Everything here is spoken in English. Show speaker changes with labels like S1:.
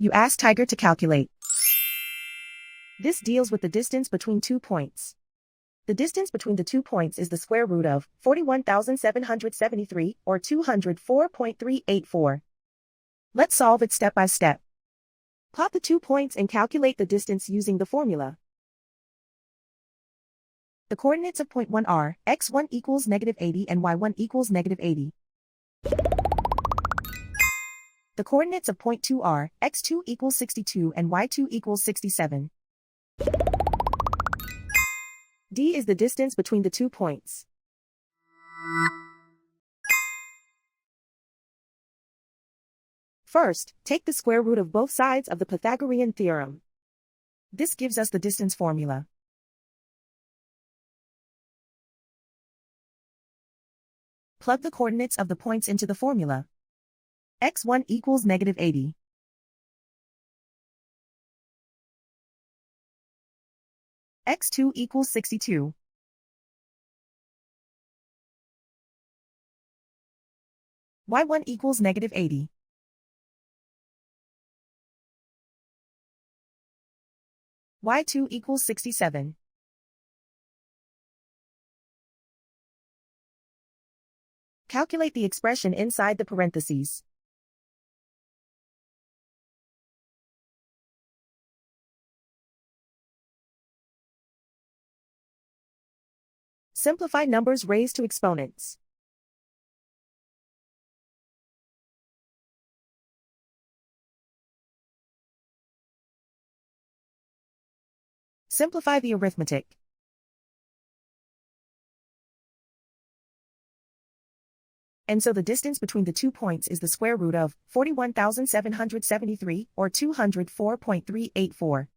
S1: You ask Tiger to calculate. This deals with the distance between 2 points. The distance between the 2 points is the square root of 41,773, or 204.384. Let's solve it step by step. Plot the 2 points and calculate the distance using the formula. The coordinates of point 1 are x1 equals -80 and y1 equals -80. The coordinates of point 2 are x2 equals 62 and y2 equals 67. D is the distance between the 2 points. First, take the square root of both sides of the Pythagorean theorem. This gives us the distance formula. Plug the coordinates of the points into the formula. x1 equals -80. x2 equals 62. y1 equals -80. y2 equals 67. Calculate the expression inside the parentheses. Simplify numbers raised to exponents. Simplify the arithmetic. And so the distance between the 2 points is the square root of 41,773, or 204.384.